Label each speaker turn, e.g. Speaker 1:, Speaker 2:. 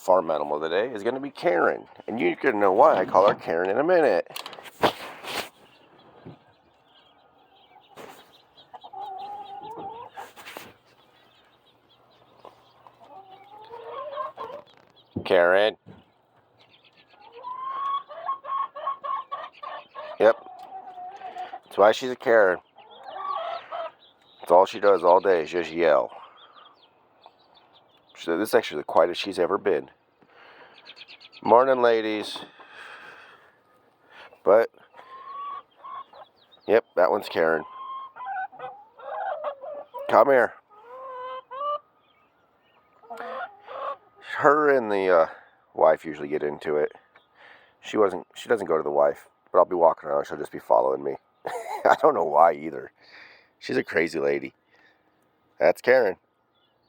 Speaker 1: farm animal today is going to be Karen. And you're going to know why I call her Karen in a minute. Karen. Yep. That's why she's a Karen. That's all she does all day is just yell. So this is actually the quietest she's ever been. Morning, ladies. But, yep, that one's Karen. Come here. Her and the wife usually get into it. She doesn't go to the wife, but I'll be walking around. She'll just be following me. I don't know why either. She's a crazy lady. That's Karen.